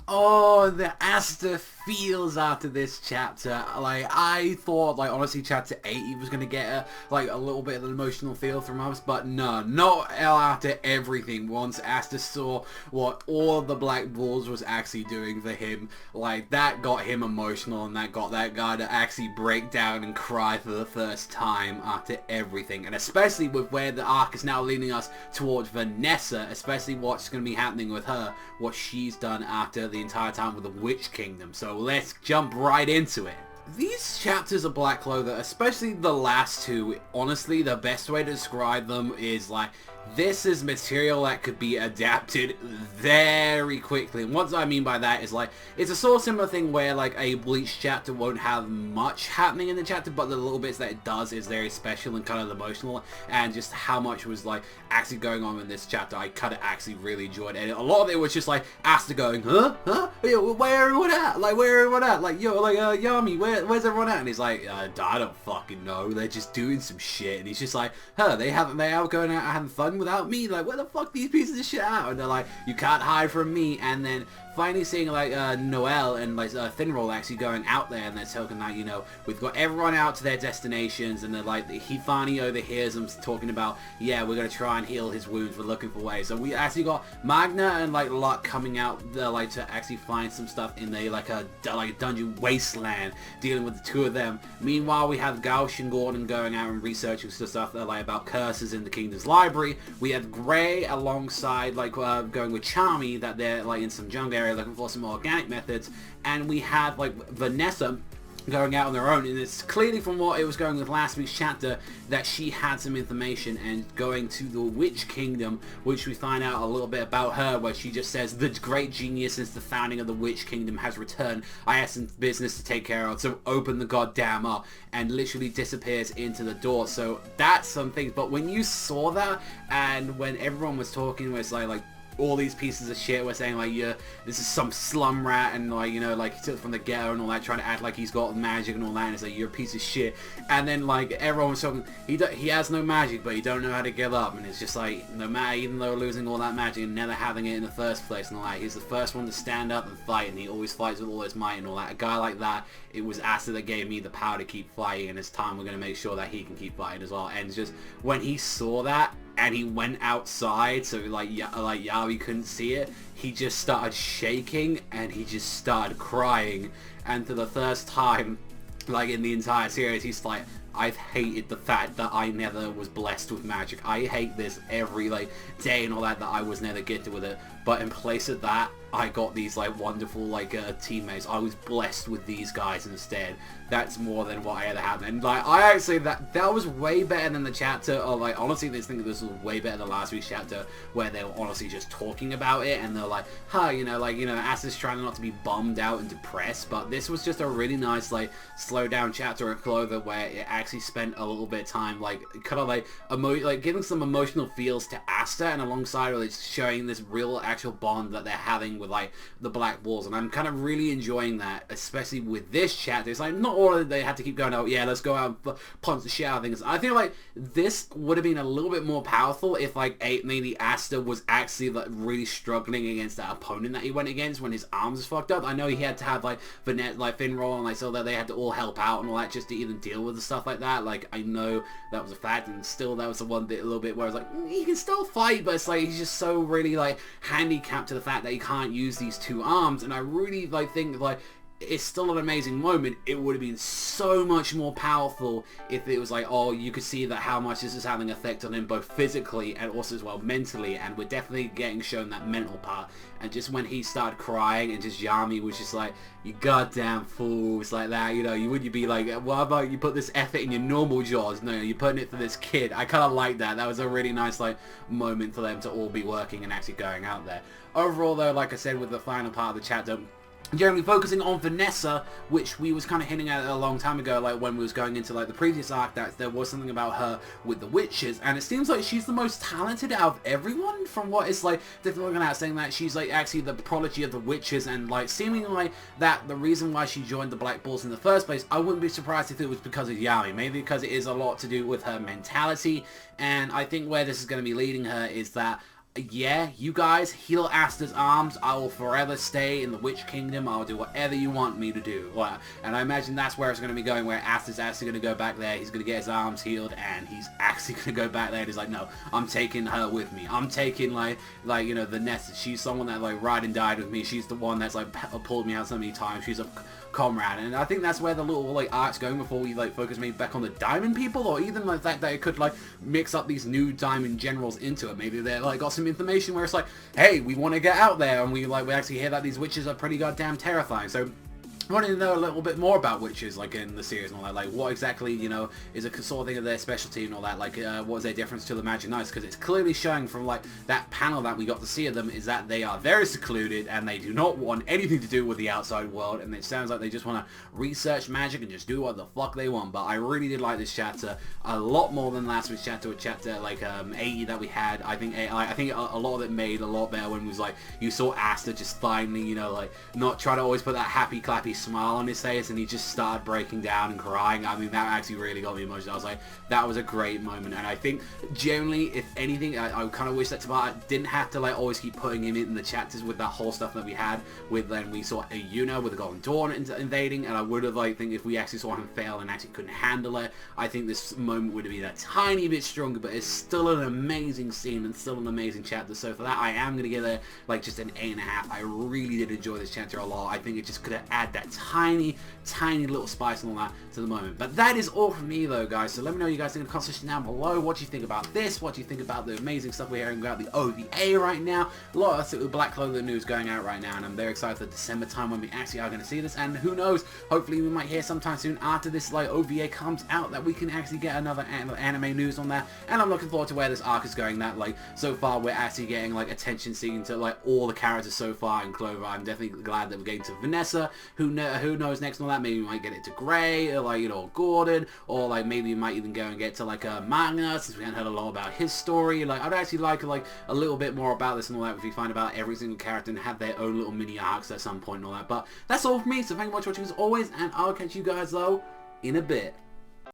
Oh, the Asta feels after this chapter. Like, I thought, like, honestly, chapter 8, he was gonna get a little bit of an emotional feel from us, but no, not after everything. Once Asta saw what all of the Black Bulls was actually doing for him, like, that got him emotional, and that got that guy to actually break down and cry for the first time after everything. And especially with where the arc is now leading us towards Vanessa, especially what's gonna be happening with her, what she's done after the entire time with the Witch Kingdom. So let's jump right into it. These chapters of Black Clover, especially the last two, honestly, the best way to describe them is like, this is material that could be adapted very quickly. And what I mean by that is like, it's a sort of similar thing where like a Bleach chapter won't have much happening in the chapter, but the little bits that it does is very special and kind of emotional, and just how much was like actually going on in this chapter, I kind of actually really enjoyed. And a lot of it was just like Asta going, huh? Yo, where everyone at? Like, where everyone at? Like, yo, like, Yami, where's everyone at? And he's like, I don't fucking know. They're just doing some shit. And he's just like, they out going out having fun without me? Like, where the fuck these pieces of shit out? And they're like, you can't hide from me. And then finally seeing like Noelle and like Finral actually going out there, and they're talking that, you know, we've got everyone out to their destinations, and they're like, he finally overhears them talking about, yeah, we're gonna try and heal his wounds, we're looking for ways. So we actually got Magna and like Locke coming out there, like, to actually find some stuff in the like a dungeon wasteland, dealing with the two of them. Meanwhile, we have Gauch and Gordon going out and researching some stuff like about curses in the Kingdom's library. We have Gray alongside like going with Charmy, that they're like in some jungle area looking for some organic methods, and we have like Vanessa going out on their own, and it's clearly from what it was going with last week's chapter that she had some information and going to the Witch Kingdom, which we find out a little bit about her, where she just says, the great genius since the founding of the Witch Kingdom has returned. I have some business to take care of, so open the goddamn up, and literally disappears into the door. So that's something. But when you saw that, and when everyone was talking, was like all these pieces of shit were saying like, yeah, this is some slum rat, and like, you know, like he took it from the ghetto and all that, trying to act like he's got magic and all that, and it's like, you're a piece of shit. And then like everyone was talking, he has no magic, but he don't know how to give up, and it's just like, no matter, even though losing all that magic and never having it in the first place and all that, he's the first one to stand up and fight, and he always fights with all his might and all that. A guy like that, it was Asta that gave me the power to keep fighting, and it's time we're going to make sure that he can keep fighting as well. And just when he saw that, and he went outside, so like Yaoi couldn't see it, he just started shaking, and he just started crying. And for the first time, like in the entire series, he's like, I've hated the fact that I never was blessed with magic. I hate this every like day and all that I was never gifted with it. But in place of that, I got these like wonderful like teammates. I was blessed with these guys instead. That's more than what I ever had. And like, I actually, that was way better than the chapter, or like, honestly, this was way better than last week's chapter, where they were honestly just talking about it, and they're like, you know, like, you know, Asta's trying not to be bummed out and depressed. But this was just a really nice like slow down chapter of Clover, where it actually spent a little bit of time like kind of like giving some emotional feels to Asta, and alongside with it showing this real actual bond that they're having with like the Black Bulls. And I'm kind of really enjoying that, especially with this chapter. It's like, not all of they had to keep going, oh yeah, let's go out and punch the shit out of things. I feel like this would have been a little bit more powerful if like maybe Asta was actually like really struggling against that opponent that he went against when his arms was fucked up. I know he had to have like Finral and like, so that they had to all help out and all that just to even deal with the stuff like that. Like, I know that was a fact, and still that was the one bit a little bit where I was like, he can still fight, but it's like he's just so really like handicapped to the fact that he can't use these two arms. And I really like think like, it's still an amazing moment. It would have been so much more powerful if it was like, oh, you could see that how much this is having an effect on him both physically and also as well mentally, and we're definitely getting shown that mental part. And just when he started crying, and just Yami was just like, you goddamn fools, like that, you know, you be like, what about you put this effort in your normal jaws? No, you're putting it for this kid. I kind of like that. That was a really nice like moment for them to all be working and actually going out there. Overall though, like I said, with the final part of the chapter, generally focusing on Vanessa, which we was kind of hinting at a long time ago, like when we was going into like the previous arc, that there was something about her with the witches, and it seems like she's the most talented out of everyone, from what it's like they're looking at, saying that she's like actually the prodigy of the witches, and like seemingly like that the reason why she joined the Black Bulls in the first place. I wouldn't be surprised if it was because of Yami, maybe because it is a lot to do with her mentality. And I think where this is going to be leading her is that yeah, you guys heal Asta's arms. I will forever stay in the Witch Kingdom. I'll do whatever you want me to do. And I imagine that's where it's going to be going, where Asta's actually going to go back there. He's going to get his arms healed, and he's actually going to go back there. And he's like, no, I'm taking her with me. I'm taking, like you know, Vanessa. She's someone that, like, ride and died with me. She's the one that's, like, pulled me out so many times. She's a comrade. And I think that's where the little, like, arc's going before we, like, focus maybe back on the Diamond people, or even, like, that it could, like, mix up these new Diamond generals into it. Maybe they're, like, got some information where it's like, hey, we want to get out there, and we actually hear that these witches are pretty goddamn terrifying. So I wanted to know a little bit more about witches, like, in the series and all that. Like, what exactly, you know, is a sort of thing of their specialty and all that. Like, what is their difference to the Magic Knights? Because it's clearly showing from, like, that panel that we got to see of them is that they are very secluded and they do not want anything to do with the outside world. And it sounds like they just want to research magic and just do what the fuck they want. But I really did like this chapter a lot more than last week's chapter, like 80 that we had. I think a lot of it made a lot better when it was like, you saw Asta just finally, you know, like, not try to always put that happy clappy smile on his face, and he just started breaking down and crying. I mean, that actually really got me emotional. I was like, that was a great moment. And I think generally, if anything, I kind of wish that Tabata didn't have to, like, always keep putting him in the chapters with that whole stuff that we had with, then we saw Yuna with the Golden Dawn invading, and I would have, like, think if we actually saw him fail and actually couldn't handle it, I think this moment would have been a tiny bit stronger. But it's still an amazing scene and still an amazing chapter. So for that, I am going to give it, like, just an 8.5. I really did enjoy this chapter a lot. I think it just could have added that tiny little spice and all that to the moment. But that is all from me, though, guys. So let me know what you guys think in the comment section down below. What do you think about this? What do you think about the amazing stuff we're hearing about the OVA right now? A lot of Black Clover news going out right now, and I'm very excited for December time when we actually are going to see this. And who knows, hopefully we might hear sometime soon after this, like, OVA comes out, that we can actually get another anime news on that. And I'm looking forward to where this arc is going. That, like, so far we're actually getting, like, attention seeing to, like, all the characters so far in Clover. I'm definitely glad that we're getting to Vanessa. Who knows next on that? Maybe we might get it to Gray, or, like, you know, Gordon, or, like, maybe we might even go and get to, like, Magna, since we haven't heard a lot about his story. Like, I'd actually like a little bit more about this and all that if we find about every single character and have their own little mini arcs at some point and all that. But that's all from me, so thank you much for watching as always, and I'll catch you guys, though, in a bit.